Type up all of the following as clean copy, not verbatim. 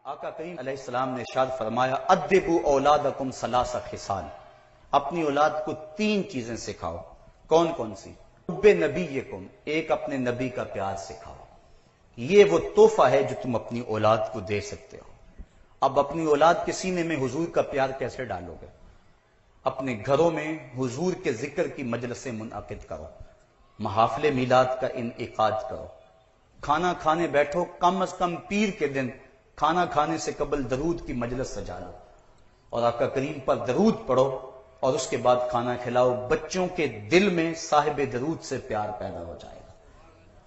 آقا کریم علیہ السلام نے ارشاد فرمایا ادبوا اولادکم ثلاث خصال، اپنی اولاد کو 3 چیزیں سکھاؤ۔ کون کون سی؟ حب نبیکم، ایک اپنے نبی کا پیار سکھاؤ۔ یہ وہ تحفہ ہے جو تم اپنی اولاد کو دے سکتے ہو۔ اب اپنی اولاد کے سینے میں حضور کا پیار کیسے ڈالو گے؟ اپنے گھروں میں حضور کے ذکر کی مجلسیں منعقد کرو، محافل میلاد کا انعقاد کرو، کھانا کھانے بیٹھو، کم از کم پیر کے دن کھانا کھانے سے قبل درود کی مجلس سجا لو اور آقا کریم پر درود پڑھو اور اس کے بعد کھانا کھلاؤ۔ بچوں کے دل میں صاحب درود سے پیار پیدا ہو جائے گا۔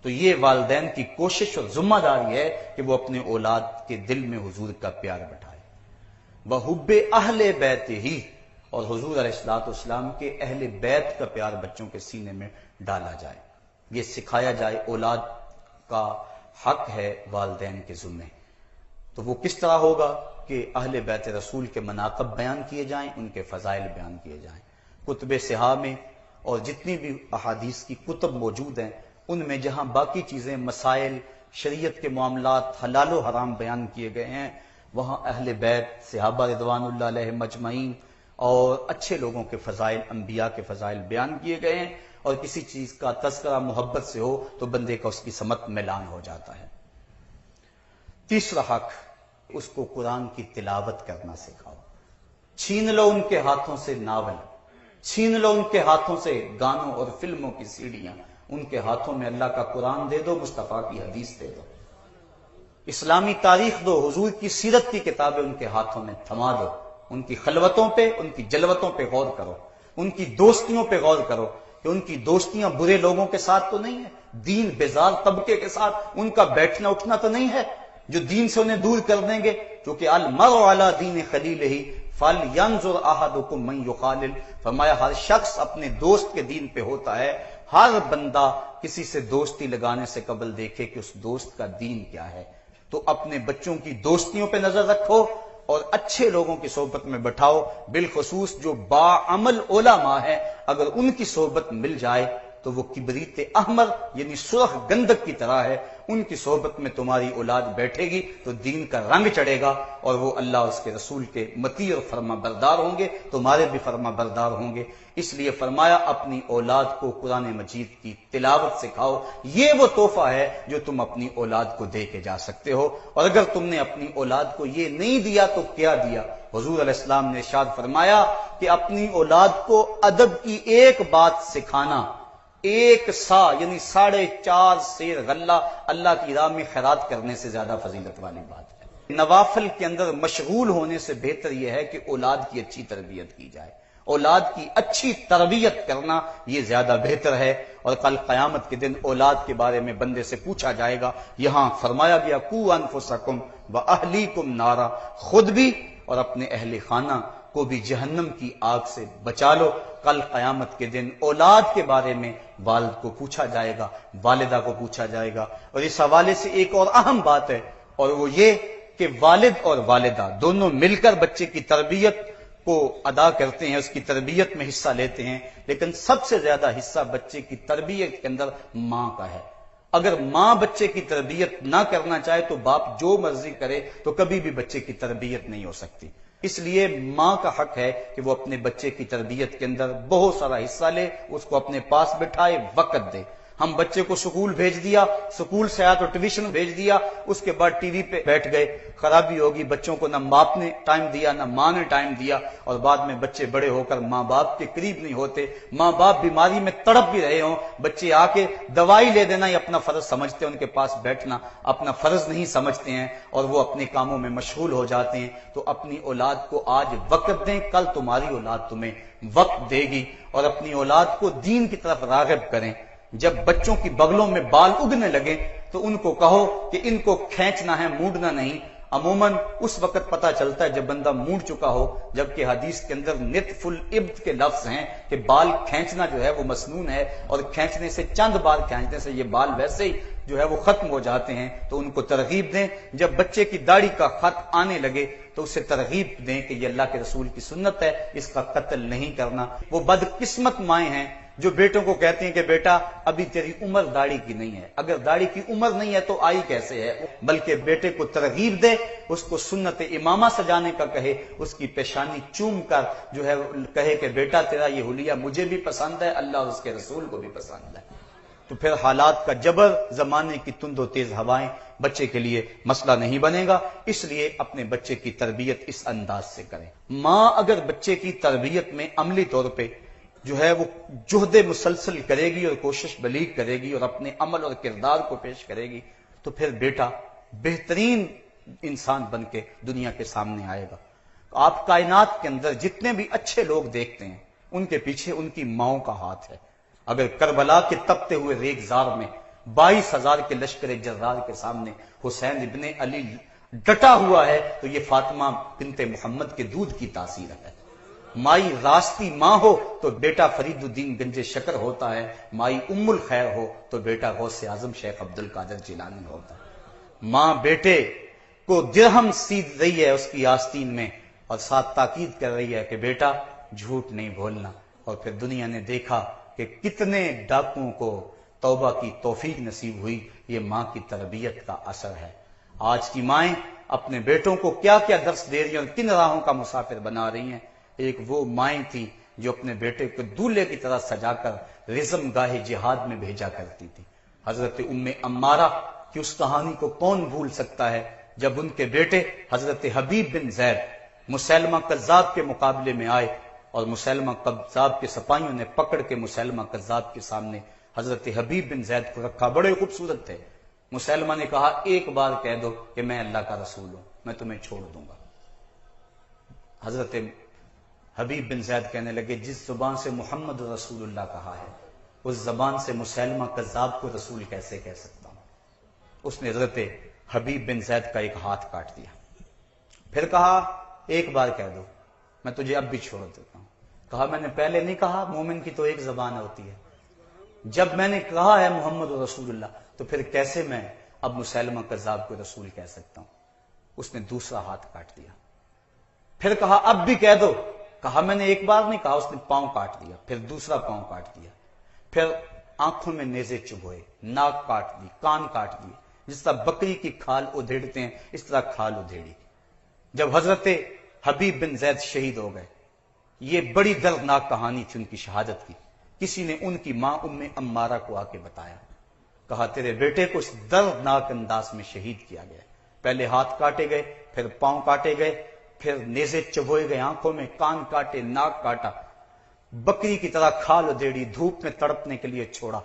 تو یہ والدین کی کوشش اور ذمہ داری ہے کہ وہ اپنے اولاد کے دل میں حضور کا پیار بٹھائے۔ وحب اہل بیت ہی، اور حضور علیہ السلام کے اہل بیت کا پیار بچوں کے سینے میں ڈالا جائے، یہ سکھایا جائے۔ اولاد کا حق ہے والدین کے ذمہ۔ تو وہ کس طرح ہوگا کہ اہل بیت رسول کے مناقب بیان کیے جائیں، ان کے فضائل بیان کیے جائیں۔ کتب صحاح میں اور جتنی بھی احادیث کی کتب موجود ہیں ان میں جہاں باقی چیزیں، مسائل، شریعت کے معاملات، حلال و حرام بیان کیے گئے ہیں، وہاں اہل بیت، صحابہ رضوان اللہ علیہم اجمعین اور اچھے لوگوں کے فضائل، انبیاء کے فضائل بیان کیے گئے ہیں۔ اور کسی چیز کا تذکرہ محبت سے ہو تو بندے کا اس کی سمت میلان ہو جاتا ہے۔ تیسرا حق، اس کو قرآن کی تلاوت کرنا سکھاؤ۔ چھین لو ان کے ہاتھوں سے ناول، چھین لو ان کے ہاتھوں سے گانوں اور فلموں کی سیڑیاں، ان کے ہاتھوں میں اللہ کا قرآن دے دو، مصطفیٰ کی حدیث دے دو، اسلامی تاریخ دو، حضور کی سیرت کی کتابیں ان کے ہاتھوں میں تھما دو۔ ان کی خلوتوں پہ، ان کی جلوتوں پہ غور کرو، ان کی دوستیوں پہ غور کرو کہ ان کی دوستیاں برے لوگوں کے ساتھ تو نہیں ہے، دین بیزار طبقے کے ساتھ ان کا بیٹھنا اٹھنا تو نہیں ہے جو دین سے انہیں دور کر دیں گے، کیونکہ المرء علی دین خلیلہ فلینظر احدکم من یخالل، فرمایا ہر شخص اپنے دوست کے دین پہ ہوتا ہے۔ ہر بندہ کسی سے دوستی لگانے سے قبل دیکھے کہ اس دوست کا دین کیا ہے۔ تو اپنے بچوں کی دوستیوں پہ نظر رکھو اور اچھے لوگوں کی صحبت میں بٹھاؤ، بالخصوص جو باعمل علماء ہیں، اگر ان کی صحبت مل جائے تو وہ کبریت احمر یعنی سرخ گندک کی طرح ہے۔ ان کی صحبت میں تمہاری اولاد بیٹھے گی تو دین کا رنگ چڑھے گا اور وہ اللہ اس کے رسول کے مطیع اور فرما بردار ہوں گے، تمہارے بھی فرما بردار ہوں گے۔ اس لیے فرمایا اپنی اولاد کو قرآن مجید کی تلاوت سکھاؤ، یہ وہ تحفہ ہے جو تم اپنی اولاد کو دے کے جا سکتے ہو۔ اور اگر تم نے اپنی اولاد کو یہ نہیں دیا تو کیا دیا؟ حضور علیہ السلام نے ارشاد فرمایا کہ اپنی اولاد کو ادب کی ایک بات سکھانا 1 سا یعنی 4.5 سیر غلہ اللہ کی راہ میں خیرات کرنے سے زیادہ فضیلت والی بات ہے۔ نوافل کے اندر مشغول ہونے سے بہتر یہ ہے کہ اولاد کی اچھی تربیت کی جائے، اولاد کی اچھی تربیت کرنا یہ زیادہ بہتر ہے۔ اور کل قیامت کے دن اولاد کے بارے میں بندے سے پوچھا جائے گا۔ یہاں فرمایا گیا قوا انفسکم واہلیکم نارا، خود بھی اور اپنے اہل خانہ کو بھی جہنم کی آگ سے بچا لو۔ کل قیامت کے دن اولاد کے بارے میں والد کو پوچھا جائے گا، والدہ کو پوچھا جائے گا۔ اور اس حوالے سے ایک اور اہم بات ہے، اور وہ یہ کہ والد اور والدہ دونوں مل کر بچے کی تربیت کو ادا کرتے ہیں، اس کی تربیت میں حصہ لیتے ہیں، لیکن سب سے زیادہ حصہ بچے کی تربیت کے اندر ماں کا ہے۔ اگر ماں بچے کی تربیت نہ کرنا چاہے تو باپ جو مرضی کرے تو کبھی بھی بچے کی تربیت نہیں ہو سکتی۔ اس لیے ماں کا حق ہے کہ وہ اپنے بچے کی تربیت کے اندر بہت سارا حصہ لے، اس کو اپنے پاس بٹھائے، وقت دے۔ ہم بچے کو سکول بھیج دیا، سکول سے آیا تو ٹیوشن بھیج دیا، اس کے بعد ٹی وی پہ بیٹھ گئے، خرابی ہوگی۔ بچوں کو نہ باپ نے ٹائم دیا نہ ماں نے ٹائم دیا، اور بعد میں بچے بڑے ہو کر ماں باپ کے قریب نہیں ہوتے، ماں باپ بیماری میں تڑپ بھی رہے ہوں، بچے آ کے دوائی لے دینا یہ اپنا فرض سمجھتے ہیں، ان کے پاس بیٹھنا اپنا فرض نہیں سمجھتے ہیں اور وہ اپنے کاموں میں مشغول ہو جاتے ہیں۔ تو اپنی اولاد کو آج وقت دیں، کل تمہاری اولاد تمہیں وقت دے گی۔ اور اپنی اولاد کو دین کی طرف راغب کریں۔ جب بچوں کی بغلوں میں بال اگنے لگے تو ان کو کہو کہ ان کو کھینچنا ہے، موڑنا نہیں۔ عموماً اس وقت پتہ چلتا ہے جب بندہ موڑ چکا ہو، جبکہ حدیث کے اندر نتف الابط کے لفظ ہیں کہ بال کھینچنا جو ہے وہ مسنون ہے، اور کھینچنے سے چند بار کھینچنے سے یہ بال ویسے ہی جو ہے وہ ختم ہو جاتے ہیں۔ تو ان کو ترغیب دیں۔ جب بچے کی داڑھی کا خط آنے لگے تو اسے ترغیب دیں کہ یہ اللہ کے رسول کی سنت ہے، اس کا قتل نہیں کرنا۔ وہ بدقسمت مائیں ہیں جو بیٹوں کو کہتے ہیں کہ بیٹا ابھی تیری عمر داڑھی کی نہیں ہے، اگر داڑھی کی عمر نہیں ہے تو آئی کیسے ہے، بلکہ بیٹے کو ترغیب دے، اس کو سنت امامہ سجانے کا کہے، اس کی پیشانی چوم کر جو ہے کہے کہ بیٹا تیرا یہ حلیہ مجھے بھی پسند ہے، اللہ اور اس کے رسول کو بھی پسند ہے، تو پھر حالات کا جبر، زمانے کی تند و تیز ہوائیں بچے کے لیے مسئلہ نہیں بنے گا۔ اس لیے اپنے بچے کی تربیت اس انداز سے کریں۔ ماں اگر بچے کی تربیت میں عملی طور پہ جو ہے وہ جہد مسلسل کرے گی اور کوشش بلیغ کرے گی اور اپنے عمل اور کردار کو پیش کرے گی تو پھر بیٹا بہترین انسان بن کے دنیا کے سامنے آئے گا۔ آپ کائنات کے اندر جتنے بھی اچھے لوگ دیکھتے ہیں ان کے پیچھے ان کی ماؤں کا ہاتھ ہے۔ اگر کربلا کے تپتے ہوئے ریگزار میں 22,000 کے لشکر جرار کے سامنے حسین ابن علی ڈٹا ہوا ہے تو یہ فاطمہ بنت محمد کے دودھ کی تاثیر ہے۔ مائی راستی ماں ہو تو بیٹا فرید الدین گنج شکر ہوتا ہے، مائی ام الخیر ہو تو بیٹا غوث اعظم شیخ عبد القادر جیلانی ہوتا ہے۔ ماں بیٹے کو درہم سیدھ رہی ہے اس کی آستین میں اور ساتھ تاکید کر رہی ہے کہ بیٹا جھوٹ نہیں بولنا، اور پھر دنیا نے دیکھا کہ کتنے ڈاکوؤں کو توبہ کی توفیق نصیب ہوئی، یہ ماں کی تربیت کا اثر ہے۔ آج کی مائیں اپنے بیٹوں کو کیا کیا درس دے رہی ہیں اور کن راہوں کا مسافر بنا رہی ہیں۔ ایک وہ مائیں تھی جو اپنے بیٹے کو دولہے کی طرح سجا کر رزم گاہ جہاد میں بھیجا کرتی تھی۔ حضرت ام عمارہ کی اس کہانی کو کون بھول سکتا ہے جب ان کے بیٹے حضرت حبیب بن زید مسیلمہ کذاب کے مقابلے میں آئے اور مسیلمہ کذاب کے سپاہیوں نے پکڑ کے مسیلمہ کذاب کے سامنے حضرت حبیب بن زید کو رکھا، بڑے خوبصورت تھے۔ مسیلمہ نے کہا ایک بار کہہ دو کہ میں اللہ کا رسول ہوں، میں تمہیں چھوڑ دوں گا۔ حضرت حبیب بن زید کہنے لگے جس زبان سے محمد رسول اللہ کہا ہے اس زبان سے مسیلمہ کذاب کو رسول کیسے کہہ سکتا ہوں۔ اس نے حضرت حبیب بن زید کا ایک ہاتھ کاٹ دیا، پھر کہا ایک بار کہہ دو میں تجھے اب بھی چھوڑ دیتا ہوں۔ کہا میں نے پہلے نہیں کہا مومن کی تو ایک زبان ہوتی ہے، جب میں نے کہا ہے محمد رسول اللہ تو پھر کیسے میں اب مسیلمہ کذاب کو رسول کہہ سکتا ہوں۔ اس نے دوسرا ہاتھ کاٹ دیا، پھر کہا اب بھی کہہ دو، کہا میں نے ایک بار نہیں کہا، اس نے پاؤں کاٹ دیا، پھر دوسرا پاؤں کاٹ دیا، پھر آنکھوں میں نیزے چبھوئے، ناک کاٹ دی، کان کاٹ دیے، جس طرح بکری کی کھال ادھیڑتے ہیں اس طرح کھال ادھیڑی۔ جب حضرت حبیب بن زید شہید ہو گئے، یہ بڑی دردناک کہانی تھی ان کی شہادت کی، کسی نے ان کی ماں ام عمارہ کو آ کے بتایا، کہا تیرے بیٹے کو اس دردناک انداز میں شہید کیا گیا، پہلے ہاتھ کاٹے گئے، پھر پاؤں کاٹے گئے، پھر نیزے چبھوئے گئے آنکھوں میں، کان کاٹے، ناک کاٹا، بکری کی طرح کھال ادھیڑی، دھوپ میں تڑپنے کے لیے چھوڑا،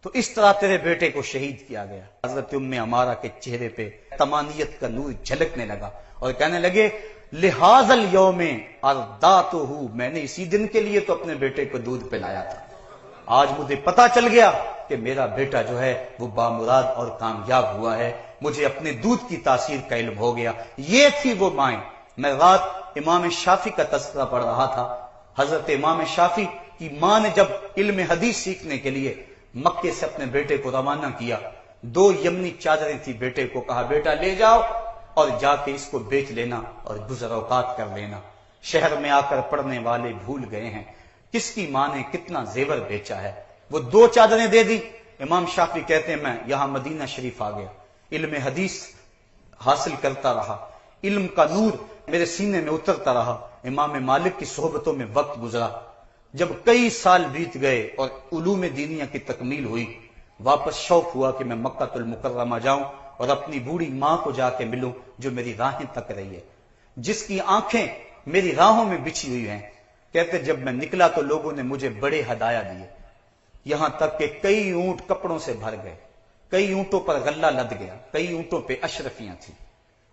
تو اس طرح تیرے بیٹے کو شہید کیا گیا۔ حضرت ام عمارہ کے چہرے پہ تمانیت کا نور جھلکنے لگا اور کہنے لگے لحاظ الیوم ارداتہ، میں نے اسی دن کے لیے تو اپنے بیٹے کو دودھ پلایا تھا، آج مجھے پتا چل گیا کہ میرا بیٹا جو ہے وہ بامراد اور کامیاب ہوا ہے، مجھے اپنے دودھ کی تاثیر کا علم ہو گیا۔ یہ تھی وہ مائیں۔ میں رات امام شافعی کا تذکرہ پڑھ رہا تھا، حضرت امام شافعی کی ماں نے جب علم حدیث سیکھنے کے لیے مکے سے اپنے بیٹے کو روانہ کیا، 2 یمنی چادریں تھی، بیٹے کو کہا بیٹا لے جاؤ اور جا کے اس کو بیچ لینا اور گزر اوقات کر لینا، شہر میں آ کر پڑھنے والے بھول گئے ہیں کس کی ماں نے کتنا زیور بیچا ہے۔ وہ 2 چادریں دے دی۔ امام شافعی کہتے ہیں میں یہاں مدینہ شریف آ گیا، علم حدیث حاصل کرتا رہا، علم کا نور میرے سینے میں اترتا رہا، امام مالک کی صحبتوں میں وقت گزرا، جب کئی سال بیت گئے اور علوم دینیہ کی تکمیل ہوئی، واپس شوق ہوا کہ میں مکہ المکرمہ جاؤں اور اپنی بوڑھی ماں کو جا کے ملوں جو میری راہیں تک رہی ہے، جس کی آنکھیں میری راہوں میں بچھی ہوئی ہیں۔ کہتے جب میں نکلا تو لوگوں نے مجھے بڑے ہدایا دیے، یہاں تک کہ کئی اونٹ کپڑوں سے بھر گئے، کئی اونٹوں پر غلہ لد گیا، کئی اونٹوں پہ اشرفیاں تھیں،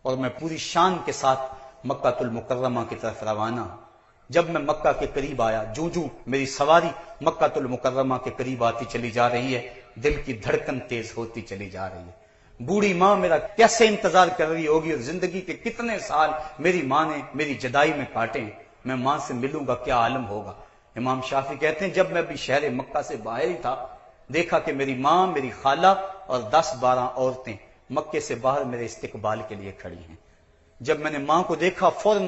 اور میں پوری شان کے ساتھ مکہ المکرمہ کی طرف روانہ ہوں۔ جب میں مکہ کے قریب آیا، جوں میری سواری مکہ المکرمہ کے قریب آتی چلی جا رہی ہے، دل کی دھڑکن تیز ہوتی چلی جا رہی ہے۔ بوڑھی ماں میرا کیسے انتظار کر رہی ہوگی اور زندگی کے کتنے سال میری ماں نے میری جدائی میں کاٹے ہیں، میں ماں سے ملوں گا کیا عالم ہوگا۔ امام شافعی کہتے ہیں جب میں ابھی شہر مکہ سے باہر ہی تھا، دیکھا کہ میری ماں، میری خالہ اور 10-12 عورتیں مکے سے باہر میرے استقبال کے لیے کھڑی ہیں۔ جب میں نے ماں کو دیکھا فوراً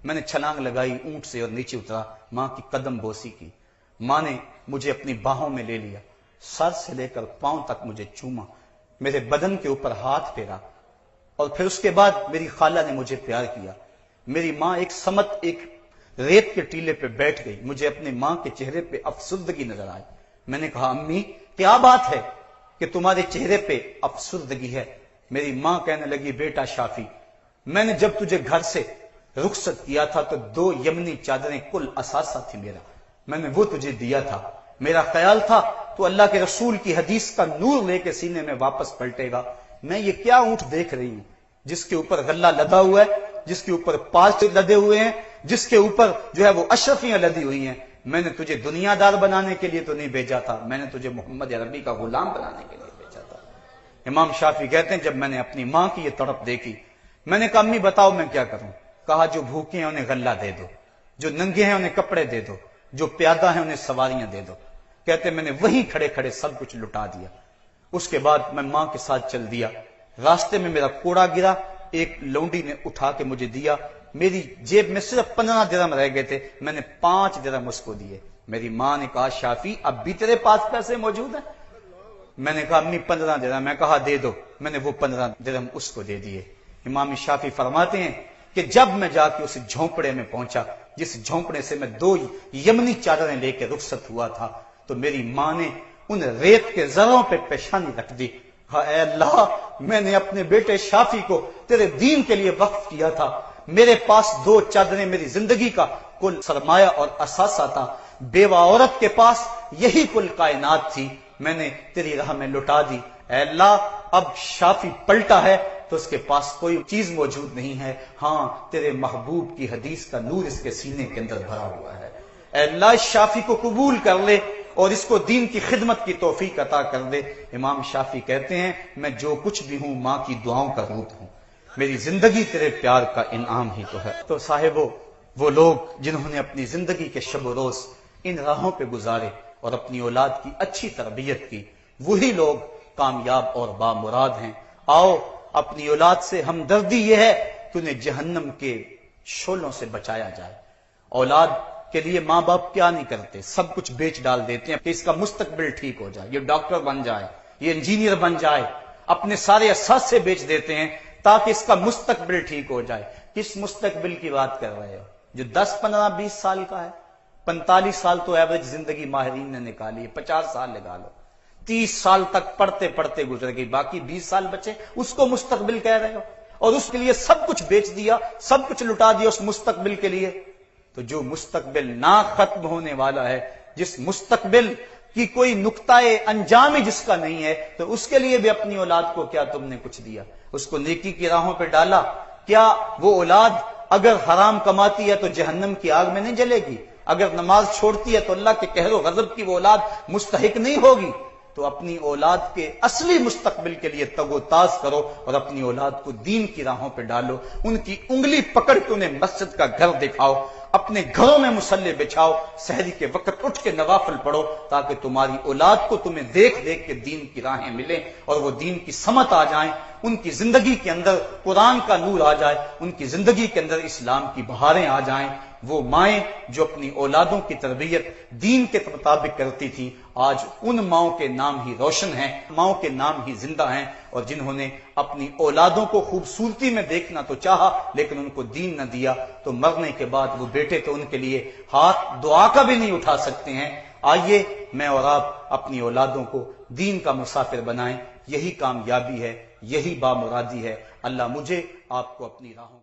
میں نے چھلانگ لگائی اونٹ سے اور نیچے اترا، ماں کی قدم بوسی کی۔ ماں نے مجھے اپنی باہوں میں لے لیا، سر سے لے کر پاؤں تک مجھے چوما، میرے بدن کے اوپر ہاتھ پھیرا، اور پھر اس کے بعد میری خالہ نے مجھے پیار کیا۔ میری ماں ایک سمت ایک ریت کے ٹیلے پہ بیٹھ گئی، مجھے اپنی ماں کے چہرے پہ افسردگی نظر آئی۔ میں نے کہا امی کیا بات ہے کہ تمہارے چہرے پہ افسردگی ہے؟ میری ماں کہنے لگی بیٹا شافی، میں نے جب تجھے گھر سے رخصت کیا تھا تو 2 یمنی چادریں کل اثاثہ تھی میرا، میں نے وہ تجھے دیا تھا، میرا خیال تھا تو اللہ کے رسول کی حدیث کا نور لے کے سینے میں واپس پلٹے گا۔ میں یہ کیا اونٹ دیکھ رہی ہوں جس کے اوپر غلہ لدا ہوا ہے، جس کے اوپر پاس لدے ہوئے ہیں، جس کے اوپر جو ہے وہ اشرفیاں لدی ہوئی ہیں؟ میں نے تجھے دنیا دار بنانے کے لیے تو نہیں بھیجا تھا، میں نے تجھے محمد عربی کا غلام بنانے کے لیے بھیجا تھا۔ امام شافعی کہتے ہیں جب میں نے اپنی ماں کی یہ تڑپ دیکھی، میں نے کہا امی بتاؤ میں کیا کروں؟ کہا جو بھوکے ہیں انہیں غلہ دے دو، جو ننگے ہیں انہیں کپڑے دے دو، جو پیادہ ہیں انہیں سواریاں دے دو۔ کہتے میں نے وہیں کھڑے کھڑے سب کچھ لٹا دیا۔ اس کے بعد میں ماں کے ساتھ چل دیا، راستے میں میرا کوڑا گرا، ایک لونڈی نے اٹھا کے مجھے دیا، میری جیب میں صرف 15 درہم رہ گئے تھے، میں نے 5 درہم اس کو دیے۔ میری ماں نے کہا شافی اب بھی تیرے پاس پیسے موجود ہیں؟ میں نے کہا امی 15 درہم، میں کہا دے دو، میں نے وہ 15 درہم اس کو دے دیے۔ امام شافعی فرماتے ہیں کہ جب میں جا کے اس جھونپڑے میں پہنچا جس جھونپڑے سے میں 2 یمنی چادریں لے کے رخصت ہوا تھا، تو میری ماں نے ان ریت کے ذروں پہ پیشانی رکھ دی، کہا اے اللہ میں نے اپنے بیٹے شافی کو تیرے دین کے لیے وقف کیا تھا، میرے پاس 2 چادریں میری زندگی کا کل سرمایہ اور اثاثہ تھا، بیوہ عورت کے پاس یہی کل کائنات تھی، میں نے تیری راہ میں لٹا دی۔ اے اللہ اب شافی پلٹا ہے تو اس کے پاس کوئی چیز موجود نہیں ہے، ہاں تیرے محبوب کی حدیث کا نور اس کے سینے کے اندر بھرا ہوا ہے۔ اے اللہ اس شافی کو قبول کر لے اور اس کو دین کی خدمت کی توفیق عطا کر دے۔ امام شافعی کہتے ہیں میں جو کچھ بھی ہوں ماں کی دعاؤں کا روت ہوں، میری زندگی تیرے پیار کا انعام ہی تو ہے۔ تو صاحبو وہ لوگ جنہوں نے اپنی زندگی کے شب و روز ان راہوں پہ گزارے اور اپنی اولاد کی اچھی تربیت کی، وہی لوگ کامیاب اور بامراد ہیں۔ آؤ اپنی اولاد سے ہمدردی یہ ہے کہ انہیں جہنم کے شعلوں سے بچایا جائے۔ اولاد کے لیے ماں باپ کیا نہیں کرتے، سب کچھ بیچ ڈال دیتے ہیں کہ اس کا مستقبل ٹھیک ہو جائے، یہ ڈاکٹر بن جائے، یہ انجینئر بن جائے، اپنے سارے اثاثے بیچ دیتے ہیں تاکہ اس کا مستقبل ٹھیک ہو جائے۔ کس مستقبل کی بات کر رہے ہو جو 10 15 20 سال کا ہے؟ 45 سال تو ایوریج زندگی ماہرین نے نکالی ہے، 50 سال لگا لو، 30 سال تک پڑھتے پڑھتے گزر گئی، باقی 20 سال بچے، اس کو مستقبل کہہ رہے ہو، اور اس کے لیے سب کچھ بیچ دیا، سب کچھ لٹا دیا اس مستقبل کے لیے۔ تو جو مستقبل نہ ختم ہونے والا ہے، جس مستقبل کی کوئی نقطہ انجام جس کا نہیں ہے، تو اس کے لیے بھی اپنی اولاد کو کیا تم نے کچھ دیا؟ اس کو نیکی کی راہوں پہ ڈالا؟ کیا وہ اولاد اگر حرام کماتی ہے تو جہنم کی آگ میں نہیں جلے گی؟ اگر نماز چھوڑتی ہے تو اللہ کے قہر و غضب کی وہ اولاد مستحق نہیں ہوگی؟ تو اپنی اولاد کے اصلی مستقبل کے لیے تگ و تاز کرو اور اپنی اولاد کو دین کی راہوں پہ ڈالو، ان کی انگلی پکڑ کے انہیں مسجد کا گھر دکھاؤ، اپنے گھروں میں مصلی بچھاؤ، سحری کے وقت اٹھ کے نوافل پڑھو، تاکہ تمہاری اولاد کو تمہیں دیکھ دیکھ کے دین کی راہیں ملیں اور وہ دین کی سمت آ جائیں، ان کی زندگی کے اندر قرآن کا نور آ جائے، ان کی زندگی کے اندر اسلام کی بہاریں آ جائیں۔ وہ مائیں جو اپنی اولادوں کی تربیت دین کے مطابق کرتی تھی، آج ان ماؤں کے نام ہی روشن ہیں، ماؤں کے نام ہی زندہ ہیں، اور جنہوں نے اپنی اولادوں کو خوبصورتی میں دیکھنا تو چاہا لیکن ان کو دین نہ دیا، تو مرنے کے بعد وہ بیٹے تو ان کے لیے ہاتھ دعا کا بھی نہیں اٹھا سکتے ہیں۔ آئیے میں اور آپ اپنی اولادوں کو دین کا مسافر بنائیں، یہی کامیابی ہے، یہی بامرادی ہے۔ اللہ مجھے آپ کو اپنی راہوں